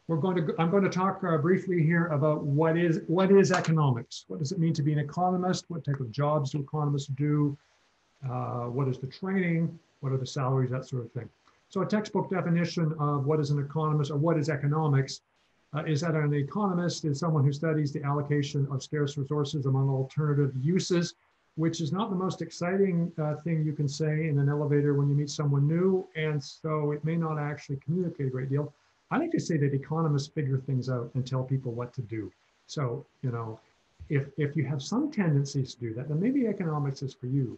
I'm going to talk briefly here about what is economics. What does it mean to be an economist? What type of jobs do economists do? What is the training? What are the salaries? That sort of thing. So a textbook definition of what is an economist or what is economics is that an economist is someone who studies the allocation of scarce resources among alternative uses, which is not the most exciting thing you can say in an elevator when you meet someone new. And so it may not actually communicate a great deal. I like to say that economists figure things out and tell people what to do. So, you know, if you have some tendencies to do that, then maybe economics is for you.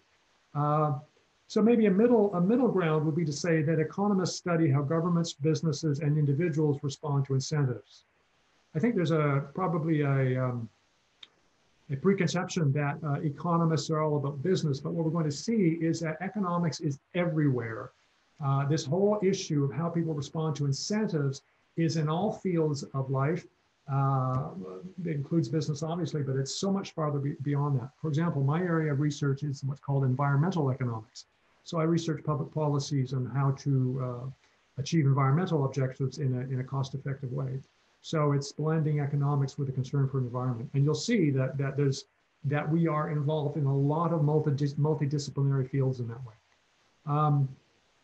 So maybe a middle ground would be to say that economists study how governments, businesses, and individuals respond to incentives. I think there's probably a preconception that economists are all about business, but what we're going to see is that economics is everywhere. This whole issue of how people respond to incentives is in all fields of life. It includes business, obviously, but it's so much farther beyond that. For example, my area of research is what's called environmental economics. So I research public policies on how to achieve environmental objectives in a cost-effective way. So it's blending economics with a concern for environment. And you'll see that we are involved in a lot of multidisciplinary fields in that way.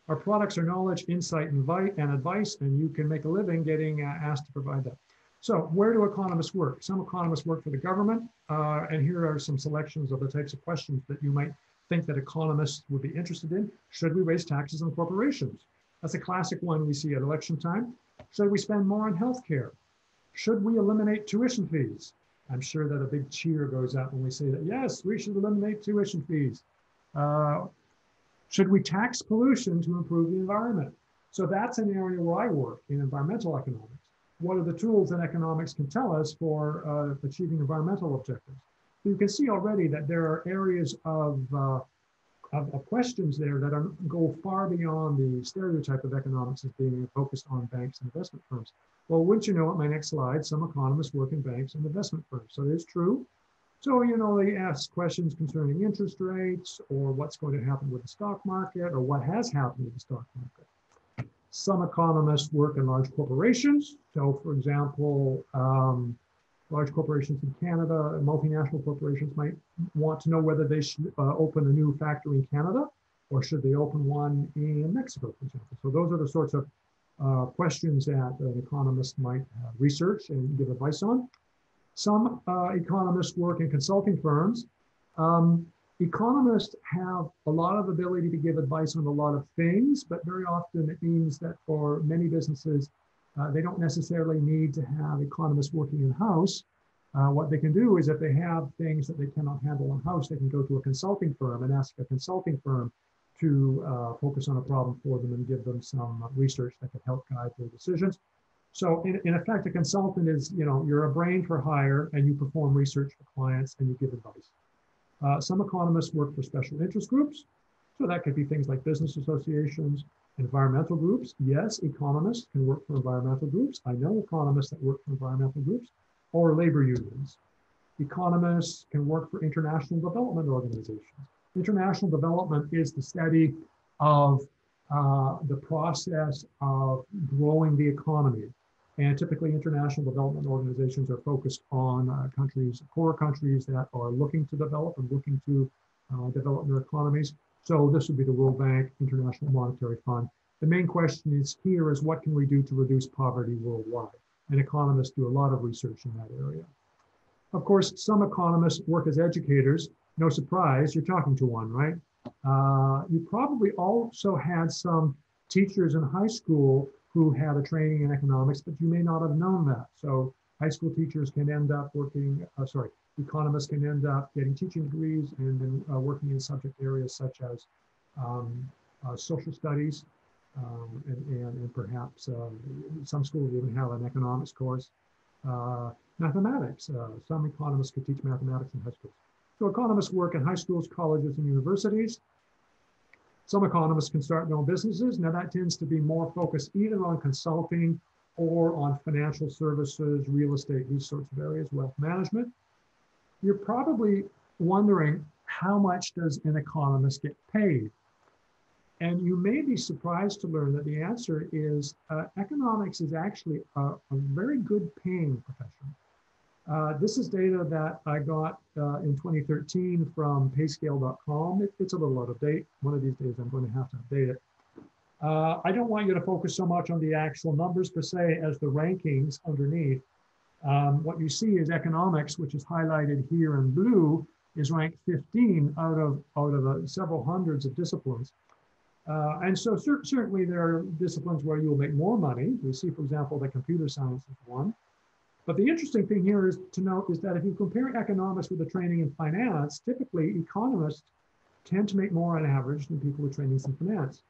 Our products are knowledge, insight, and advice, and you can make a living getting asked to provide that. So where do economists work? Some economists work for the government, and here are some selections of the types of questions that you might think that economists would be interested in. Should we raise taxes on corporations? That's a classic one we see at election time. Should we spend more on healthcare? Should we eliminate tuition fees? I'm sure that a big cheer goes out when we say that, yes, we should eliminate tuition fees. Should we tax pollution to improve the environment? So that's an area where I work in environmental economics. What are the tools that economics can tell us for achieving environmental objectives? So you can see already that there are areas of questions there that go far beyond the stereotype of economics as being focused on banks and investment firms. Well, wouldn't you know it, my next slide, some economists work in banks and investment firms. So it is true. So, you know, they ask questions concerning interest rates or what's going to happen with the stock market or what has happened with the stock market. Some economists work in large corporations. So, for example, large corporations in Canada, multinational corporations might want to know whether they should open a new factory in Canada or should they open one in Mexico, for example. So those are the sorts of questions that an economist might research and give advice on. Some economists work in consulting firms. Economists have a lot of ability to give advice on a lot of things, but very often it means that for many businesses, they don't necessarily need to have economists working in-house. What they can do is if they have things that they cannot handle in-house, they can go to a consulting firm and ask a consulting firm to focus on a problem for them and give them some research that could help guide their decisions. So in effect, a consultant is, you know, you're a brain for hire and you perform research for clients and you give advice. Some economists work for special interest groups. So that could be things like business associations, environmental groups. Yes, economists can work for environmental groups. I know economists that work for environmental groups or labor unions. Economists can work for international development organizations. International development is the study of the process of growing the economy. And typically international development organizations are focused on countries, poor countries that are looking to develop and looking to develop their economies. So this would be the World Bank, International Monetary Fund. The main question is here is what can we do to reduce poverty worldwide? And economists do a lot of research in that area. Of course, some economists work as educators. No surprise, you're talking to one, right? You probably also had some teachers in high school who had a training in economics, but you may not have known that. So high school teachers can end up working, economists can end up getting teaching degrees and then working in subject areas such as social studies and perhaps some schools even have an economics course. Mathematics, some economists could teach mathematics in high schools. So economists work in high schools, colleges, and universities. Some economists can start their own businesses. Now that tends to be more focused either on consulting or on financial services, real estate, these sorts of areas, wealth management. You're probably wondering how much does an economist get paid? And you may be surprised to learn that the answer is economics is actually a very good paying profession. This is data that I got in 2013 from payscale.com. It's a little out of date. One of these days I'm going to have to update it. I don't want you to focus so much on the actual numbers per se as the rankings underneath. What you see is economics, which is highlighted here in blue, is ranked 15 out of several hundreds of disciplines. And so certainly there are disciplines where you'll make more money. We see, for example, that computer science is one. But the interesting thing here is to note is that if you compare economics with the training in finance, typically economists tend to make more on average than people with trainings in finance.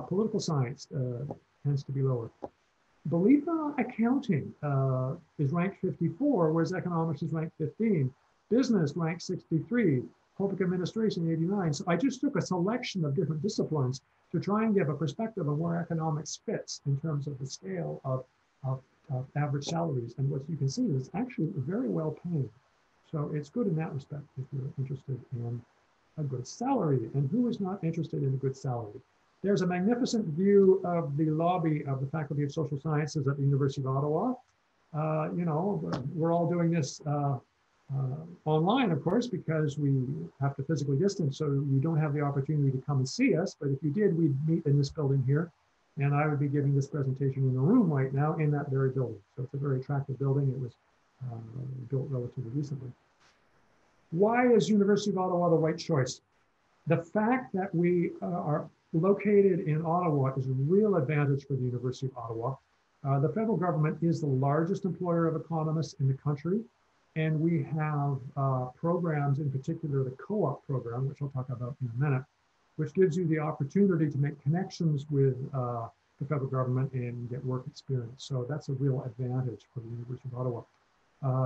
Political science tends to be lower. Believe it or not, accounting is ranked 54, whereas economics is ranked 15. Business ranked 63, public administration 89. So I just took a selection of different disciplines to try and give a perspective on where economics fits in terms of the scale of average salaries. And what you can see is it's actually very well paid. So it's good in that respect if you're interested in a good salary. And who is not interested in a good salary? There's a magnificent view of the lobby of the Faculty of Social Sciences at the University of Ottawa. You know, we're all doing this online, of course, because we have to physically distance, so you don't have the opportunity to come and see us. But if you did, we'd meet in this building here, and I would be giving this presentation in the room right now in that very building. So it's a very attractive building. It was built relatively recently. Why is University of Ottawa the right choice? The fact that we are located in Ottawa is a real advantage for the University of Ottawa. The federal government is the largest employer of economists in the country. And we have programs, in particular the co-op program, which I'll talk about in a minute, which gives you the opportunity to make connections with the federal government and get work experience. So that's a real advantage for the University of Ottawa.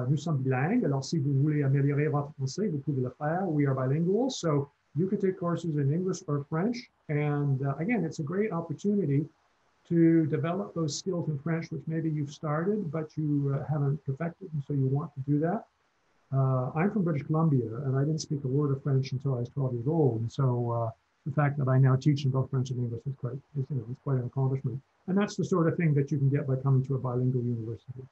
Nous sommes bilingues, alors si vous voulez améliorer votre français, vous pouvez le faire. We are bilingual, so you could take courses in English or French. And again, it's a great opportunity to develop those skills in French, which maybe you've started, but you haven't perfected, and so you want to do that. I'm from British Columbia, and I didn't speak a word of French until I was 12 years old. And so the fact that I now teach in both French and English is it's quite an accomplishment. And that's the sort of thing that you can get by coming to a bilingual university.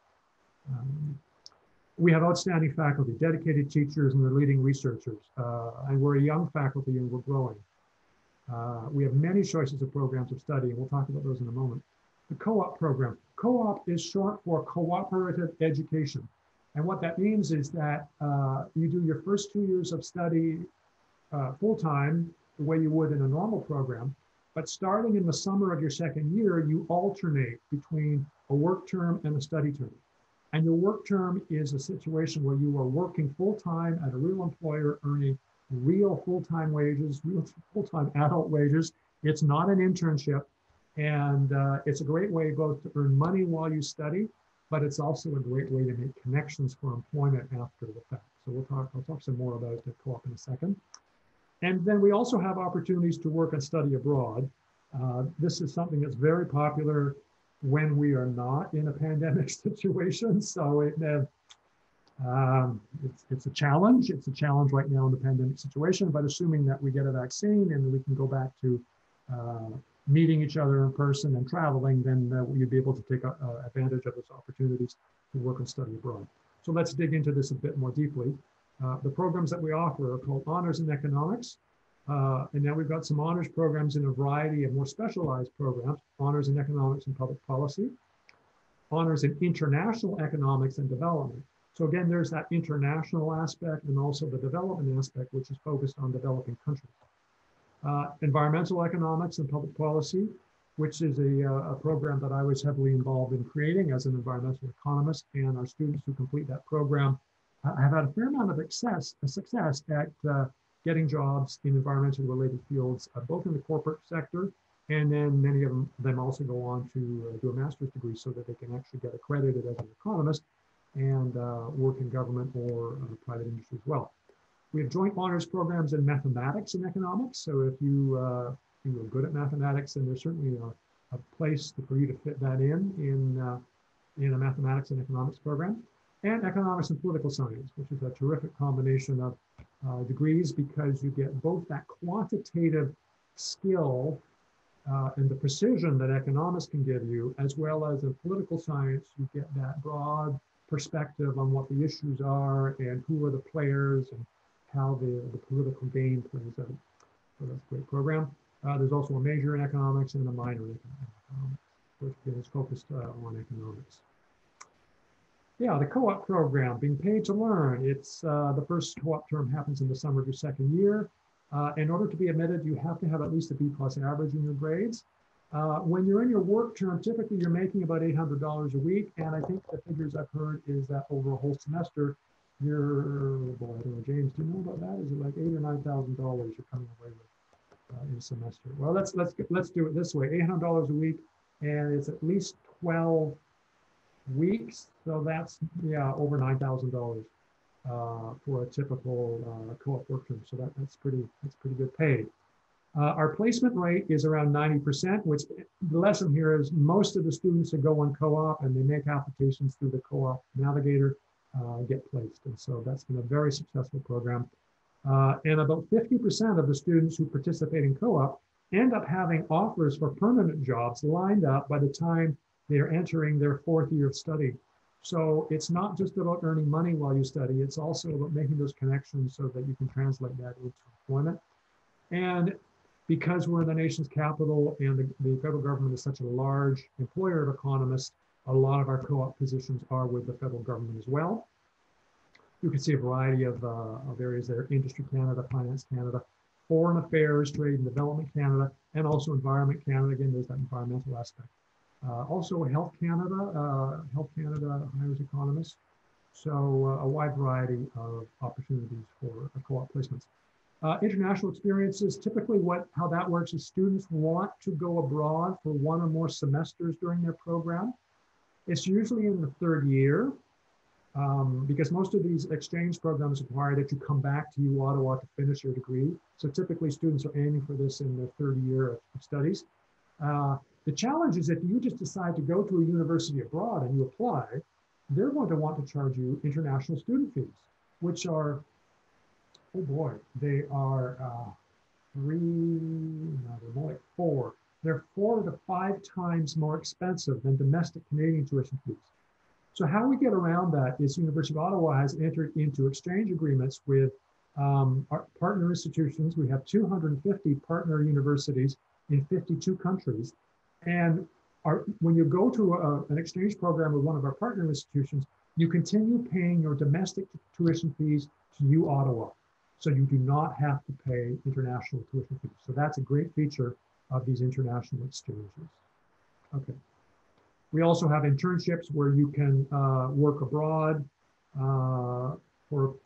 We have outstanding faculty, dedicated teachers, and they're leading researchers. And we're a young faculty, and we're growing. We have many choices of programs of study, and we'll talk about those in a moment. The co-op program. Co-op is short for cooperative education. And what that means is that you do your first 2 years of study full-time, the way you would in a normal program. But starting in the summer of your second year, you alternate between a work term and a study term. And your work term is a situation where you are working full-time at a real employer, earning real full-time wages, real full-time adult wages. It's not an internship. And it's a great way both to earn money while you study, but it's also a great way to make connections for employment after the fact. So I'll talk some more about the co-op in a second. And then we also have opportunities to work and study abroad. This is something that's very popular when we are not in a pandemic situation. So it's a challenge. It's a challenge right now in the pandemic situation, but assuming that we get a vaccine and we can go back to meeting each other in person and traveling, then you'd be able to take advantage of those opportunities to work and study abroad. So let's dig into this a bit more deeply. The programs that we offer are called Honors in Economics. And now we've got some honors programs in a variety of more specialized programs, Honors in Economics and Public Policy, Honors in International Economics and Development. So again, there's that international aspect and also the development aspect, which is focused on developing countries. Environmental Economics and Public Policy, which is a program that I was heavily involved in creating as an environmental economist, and our students who complete that program have had a fair amount of success at getting jobs in environmentally related fields, both in the corporate sector, and then many of them also go on to do a master's degree so that they can actually get accredited as an economist and work in government or private industry as well. We have joint honors programs in mathematics and economics. So if you are good at mathematics, then there's certainly a place for you to fit that in a mathematics and economics program. And economics and political science, which is a terrific combination of degrees because you get both that quantitative skill and the precision that economists can give you, as well as in political science, you get that broad perspective on what the issues are and who are the players and how the political game plays out. So that's a great program. There's also a major in economics and a minor in economics, which is focused on economics. Yeah, the co-op program, being paid to learn. It's the first co-op term happens in the summer of your second year. In order to be admitted, you have to have at least a B+ average in your grades. When you're in your work term, typically you're making about $800 a week. And I think the figures I've heard is that over a whole semester, you're, boy, I don't know, James, do you know about that? Is it like $8,000 or $9,000 you're coming away with in a semester? Well, let's do it this way, $800 a week, and it's at least 12 weeks. So that's, yeah, over $9,000 for a typical co-op work term. So that's pretty good paid. Our placement rate is around 90%, which the lesson here is most of the students that go on co-op and they make applications through the co-op navigator get placed. And so that's been a very successful program. And about 50% of the students who participate in co-op end up having offers for permanent jobs lined up by the time they're entering their fourth year of study. So it's not just about earning money while you study, it's also about making those connections so that you can translate that into employment. And because we're in the nation's capital and the federal government is such a large employer of economists, a lot of our co-op positions are with the federal government as well. You can see a variety of areas there: Industry Canada, Finance Canada, Foreign Affairs, Trade and Development Canada, and also Environment Canada. Again, there's that environmental aspect. Also Health Canada hires economists. So a wide variety of opportunities for co-op placements. International experiences, typically how that works is students want to go abroad for one or more semesters during their program. It's usually in the third year because most of these exchange programs require that you come back to uOttawa to finish your degree. So typically students are aiming for this in their third year of studies. The challenge is if you just decide to go to a university abroad and you apply, they're going to want to charge you international student fees, which are, oh boy, they are they're more like four. They're 4 to 5 times more expensive than domestic Canadian tuition fees. So how we get around that is University of Ottawa has entered into exchange agreements with our partner institutions. We have 250 partner universities in 52 countries. And when you go to an exchange program with one of our partner institutions, you continue paying your domestic tuition fees to uOttawa. So you do not have to pay international tuition fees. So that's a great feature of these international exchanges. Okay. We also have internships where you can work abroad for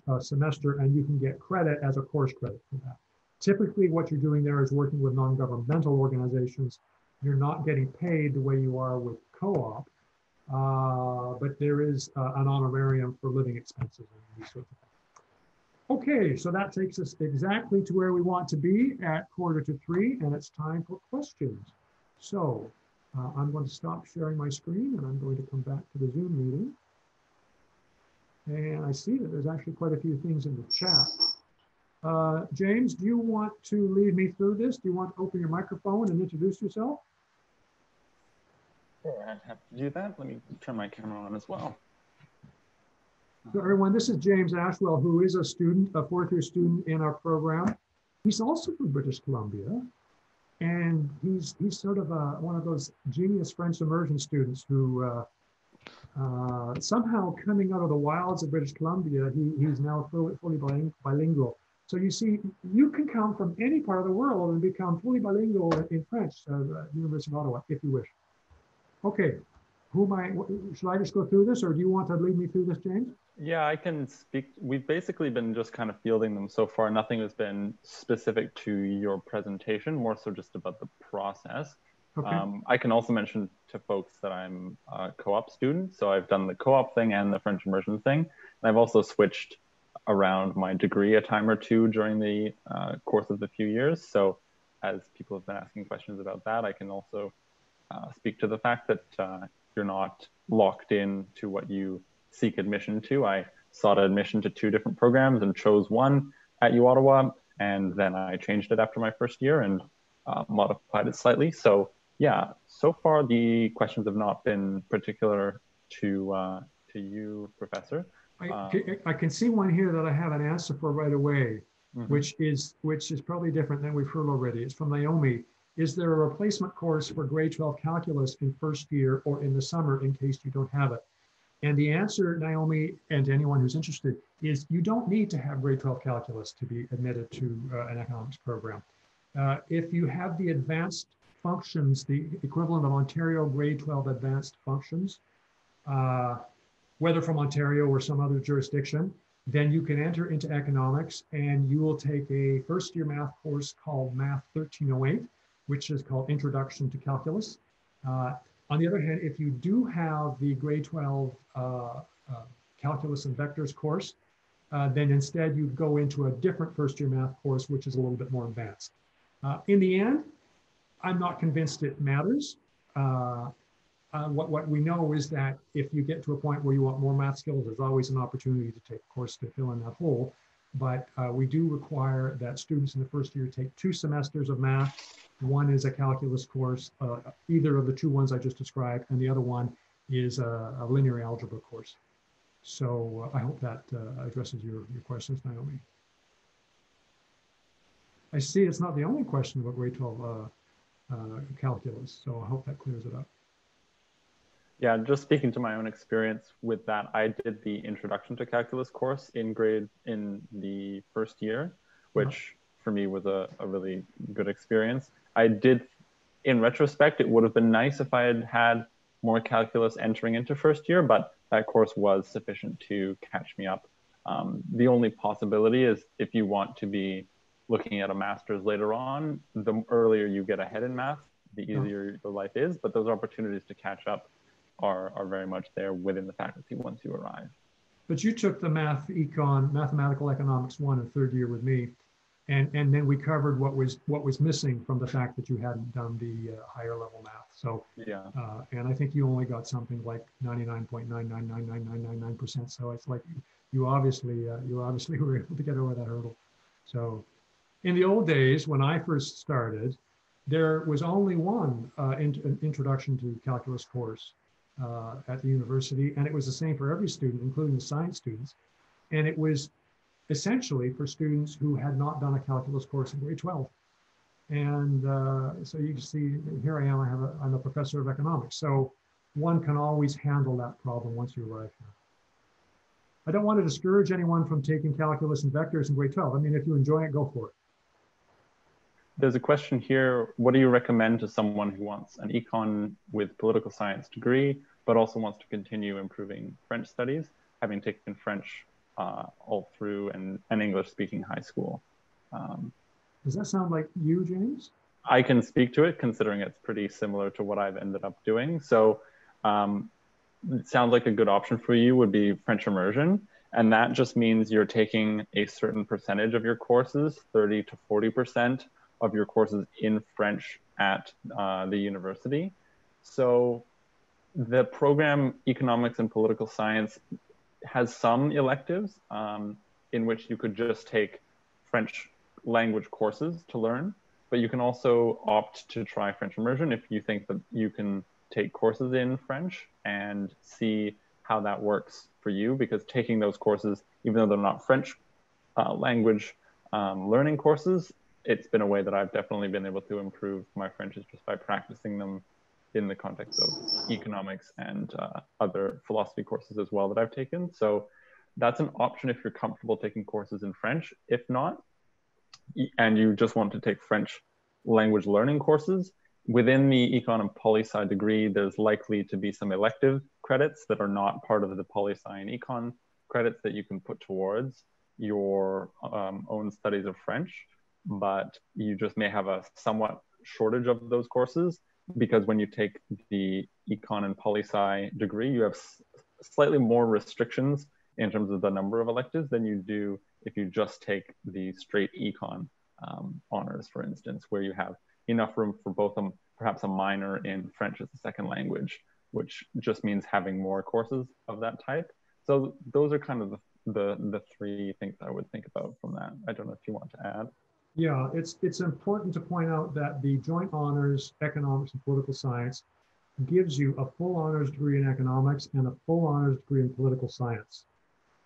a semester, and you can get credit as a course credit for that. Typically, what you're doing there is working with non-governmental organizations. You're not getting paid the way you are with co-op, but there is an honorarium for living expenses and these sorts of things. Okay, so that takes us exactly to where we want to be at 2:45, and it's time for questions. So I'm going to stop sharing my screen, and I'm going to come back to the Zoom meeting. And I see that there's actually quite a few things in the chat. James, do you want to lead me through this? Do you want to open your microphone and introduce yourself? Sure, I'd have to do that. Let me turn my camera on as well. So everyone, this is James Ashwell, who is a student, a fourth-year student in our program. He's also from British Columbia, and he's sort of one of those genius French immersion students who somehow coming out of the wilds of British Columbia, he's now fully bilingual. So you see, you can come from any part of the world and become fully bilingual in French at University of Ottawa, if you wish. Okay, should I just go through this, or do you want to lead me through this, James? Yeah, I can speak. We've basically been just kind of fielding them so far. Nothing has been specific to your presentation, more so just about the process. Okay. I can also mention to folks that I'm a co-op student. So I've done the co-op thing and the French immersion thing. And I've also switched around my degree a time or two during the course of the few years. So as people have been asking questions about that, I can also speak to the fact that you're not locked in to what you seek admission to. I sought admission to 2 different programs and chose one at uOttawa, and then I changed it after my first year, and modified it slightly. So yeah, so far the questions have not been particular to you, Professor. I can see one here that I have an answer for right away, which is probably different than we've heard already. It's from Naomi. Is there a replacement course for grade 12 calculus in first year or in the summer in case you don't have it? And the answer, Naomi, and to anyone who's interested, is you don't need to have grade 12 calculus to be admitted to an economics program. If you have the advanced functions, the equivalent of Ontario grade 12 advanced functions, whether from Ontario or some other jurisdiction, then you can enter into economics and you will take a first year math course called Math 1308, which is called Introduction to Calculus. On the other hand, if you do have the grade 12 calculus and vectors course, then instead you go into a different first year math course, which is a little bit more advanced. In the end, I'm not convinced it matters. What we know is that if you get to a point where you want more math skills, there's always an opportunity to take a course to fill in that hole. But we do require that students in the first year take 2 semesters of math. One is a calculus course, either of the 2 ones I just described, and the other one is a linear algebra course. So I hope that addresses your questions, Naomi. I see it's not the only question about grade 12 calculus, so I hope that clears it up. Yeah, just speaking to my own experience with that, I did the Introduction to Calculus course in the first year, which for me was a really good experience. I did, in retrospect, it would have been nice if I had had more calculus entering into first year, but that course was sufficient to catch me up. The only possibility is if you want to be looking at a master's later on, the earlier you get ahead in math, the easier your life is, but those opportunities to catch up are very much there within the faculty once you arrive. But you took the Econ, Mathematical Economics 1 in third year with me, and then we covered what was missing from the fact that you hadn't done the higher level math. So yeah, and I think you only got something like 99.9999999%. So it's like you obviously were able to get over that hurdle. So in the old days when I first started, there was only one introduction to calculus course at the university, and it was the same for every student, including the science students. And it was essentially for students who had not done a calculus course in grade 12. And so you can see, here I am, I'm a professor of economics. So one can always handle that problem once you arrive here. I don't want to discourage anyone from taking calculus and vectors in grade 12. I mean, if you enjoy it, go for it. There's a question here. What do you recommend to someone who wants an econ with political science degree, but also wants to continue improving French studies, having taken French all through and English speaking high school? Does that sound like you, James? I can speak to it, considering it's pretty similar to what I've ended up doing. So it sounds like a good option for you would be French immersion. And that just means you're taking a certain percentage of your courses, 30 to 40% of your courses in French at the university. So the program Economics and Political Science has some electives in which you could just take French language courses to learn, but you can also opt to try French immersion if you think that you can take courses in French and see how that works for you, because taking those courses, even though they're not French language learning courses, it's been a way that I've definitely been able to improve my French just by practicing them in the context of economics and other philosophy courses as well that I've taken. So that's an option if you're comfortable taking courses in French. If not, and you just want to take French language learning courses, within the Econ and Poli-Sci degree, there's likely to be some elective credits that are not part of the Poli-Sci and Econ credits that you can put towards your own studies of French, but you just may have a somewhat shortage of those courses, because when you take the Econ and Poli-Sci degree, you have slightly more restrictions in terms of the number of electives than you do if you just take the straight Econ honors, for instance, where you have enough room for both perhaps a minor in French as a second language, which just means having more courses of that type. So those are kind of the 3 things I would think about from that. I don't know if you want to add. Yeah, it's important to point out that the joint honors economics and political science gives you a full honors degree in economics and a full honors degree in political science.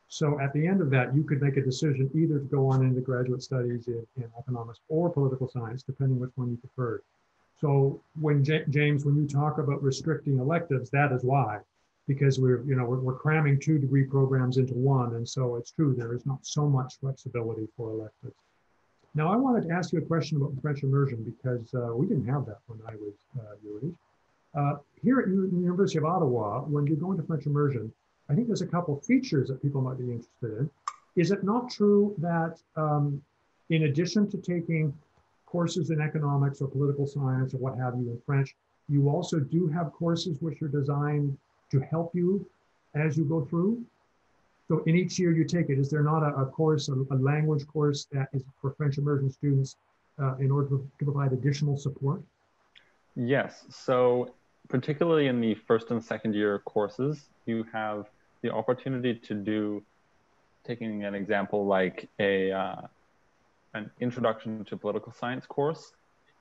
So at the end of that, you could make a decision either to go on into graduate studies in economics or political science, depending which one you preferred. So when James, when you talk about restricting electives, that is why, because we're cramming 2 degree programs into one, and so it's true there is not so much flexibility for electives. Now I wanted to ask you a question about French immersion because we didn't have that when I was your age. Here at the University of Ottawa, when you go into French immersion, I think there's a couple features that people might be interested in. Is it not true that in addition to taking courses in economics or political science or what have you in French, you also do have courses which are designed to help you as you go through? So in each year you take it, is there not a course, a language course that is for French immersion students in order to provide additional support? Yes, so particularly in the first and second year courses, you have the opportunity to do, taking an example like an introduction to political science course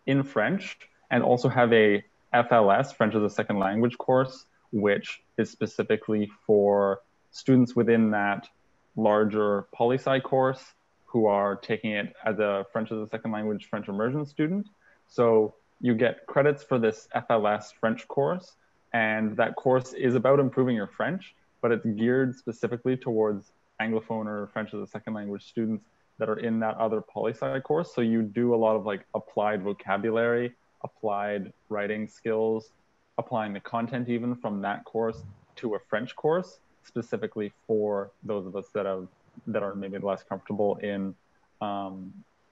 in French, and also have a FLS, French as a second language course, which is specifically for students within that larger poli-sci course who are taking it as a French as a second language French immersion student. So you get credits for this FLS French course, and that course is about improving your French, but it's geared specifically towards Anglophone or French as a second language students that are in that other poli-sci course. So you do a lot of like applied vocabulary, applied writing skills, applying the content even from that course to a French course, specifically for those of us that are maybe less comfortable in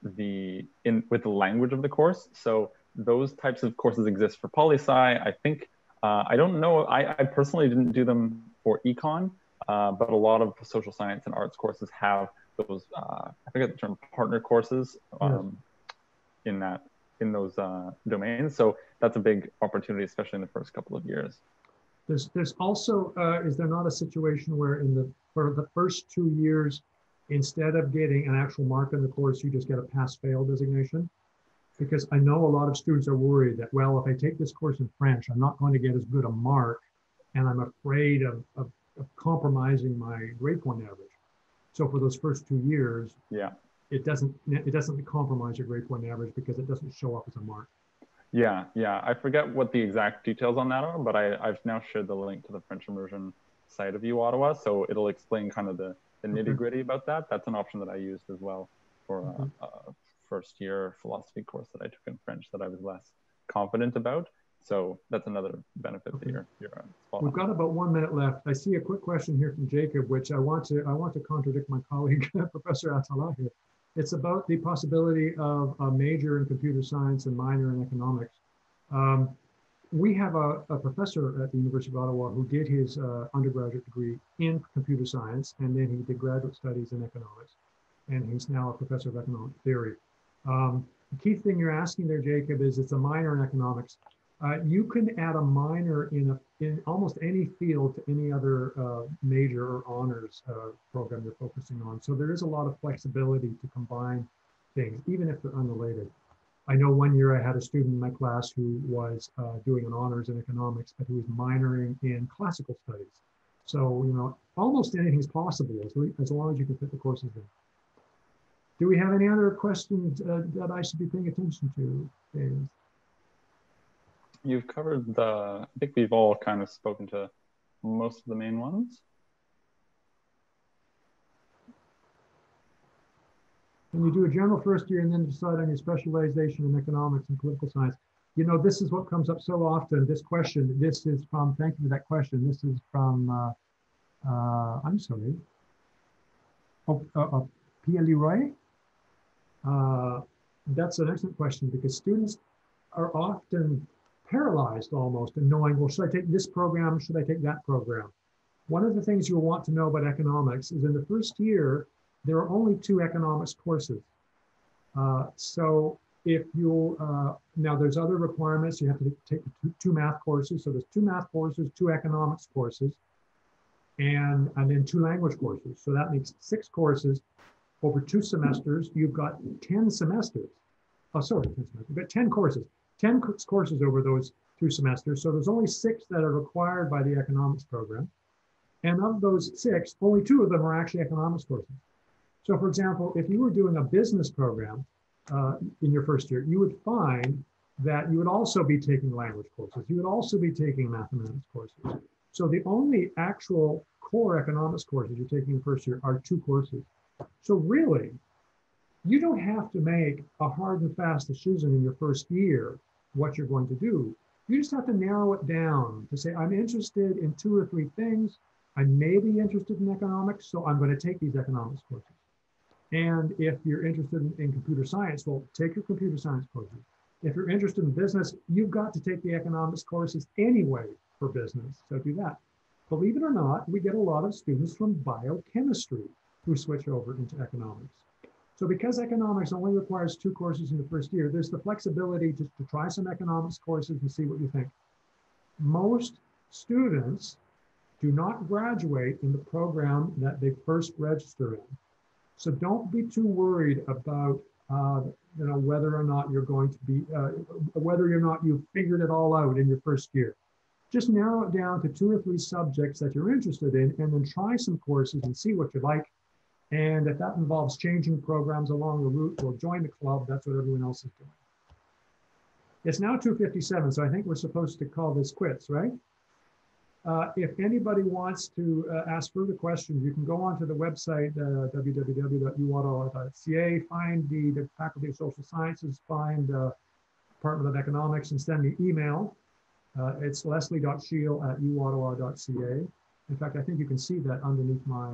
with the language of the course. So those types of courses exist for poli-sci. I think, I don't know, I personally didn't do them for Econ, but a lot of social science and arts courses have those, I forget the term, partner courses in those domains. So that's a big opportunity, especially in the first couple of years. There's also, is there not a situation where for the first 2 years, instead of getting an actual mark in the course, you just get a pass-fail designation? Because I know a lot of students are worried that, well, if I take this course in French, I'm not going to get as good a mark, and I'm afraid of compromising my grade point average. So for those first 2 years, it doesn't compromise your grade point average because it doesn't show up as a mark. Yeah. I forget what the exact details on that are, but I've now shared the link to the French immersion site of uOttawa, so it'll explain kind of the nitty-gritty about that. That's an option that I used as well for a first year philosophy course that I took in French that I was less confident about. So that's another benefit that you're spot on. We've got about 1 minute left. I see a quick question here from Jacob, which I want to contradict my colleague, Professor Attala here. It's about the possibility of a major in computer science and minor in economics. We have a professor at the University of Ottawa who did his undergraduate degree in computer science, and then he did graduate studies in economics, and he's now a professor of economic theory. The key thing you're asking there, Jacob, is it's a minor in economics. You can add a minor in almost any field to any other major or honors program you're focusing on. So there is a lot of flexibility to combine things, even if they're unrelated. I know 1 year I had a student in my class who was doing an honors in economics, but who was minoring in classical studies. So, almost anything is possible as long as you can fit the courses in. Do we have any other questions that I should be paying attention to, James? You've covered I think we've all kind of spoken to most of the main ones. When you do a general first year and then decide on your specialization in economics and political science, this is what comes up so often. This question, this is from, thank you for that question. This is from, I'm sorry, Pia Leroy. That's an excellent question because students are often paralyzed almost in knowing, well, should I take this program? Should I take that program? One of the things you'll want to know about economics is in the first year, there are only 2 economics courses. So if you, now there's other requirements, you have to take 2 math courses. So there's 2 math courses, 2 economics courses, and then 2 language courses. So that makes 6 courses over 2 semesters, you've got 10 semesters. Oh, sorry, 10 semesters. You've got 10 courses. 10 courses over those 2 semesters. So there's only 6 that are required by the economics program. And of those 6, only 2 of them are actually economics courses. So for example, if you were doing a business program in your first year, you would find that you would also be taking language courses. You would also be taking mathematics courses. So the only actual core economics courses you're taking in first year are 2 courses. So really, you don't have to make a hard and fast decision in your first year what you're going to do. You just have to narrow it down to say, I'm interested in 2 or 3 things. I may be interested in economics, so I'm going to take these economics courses. And if you're interested in computer science, well, take your computer science courses. If you're interested in business, you've got to take the economics courses anyway for business, so do that. Believe it or not, we get a lot of students from biochemistry who switch over into economics. So because economics only requires 2 courses in the first year, there's the flexibility to try some economics courses and see what you think. Most students do not graduate in the program that they first register in. So don't be too worried about whether or not you're going to be, whether or not you've figured it all out in your first year. Just narrow it down to 2 or 3 subjects that you're interested in, and then try some courses and see what you like. And if that involves changing programs along the route, well, join the club. That's what everyone else is doing. It's now 2:57, so I think we're supposed to call this quits, right? If anybody wants to ask further questions, you can go onto the website, www.uottawa.ca, find the Faculty of Social Sciences, find Department of Economics, and send me email. It's leslie.shiel@uottawa.ca. In fact, I think you can see that underneath my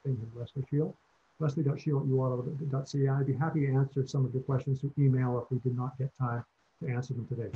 thing here, Leslie Shiel. leslie.shiel@uottawa.ca. I'd be happy to answer some of your questions through email if we did not get time to answer them today.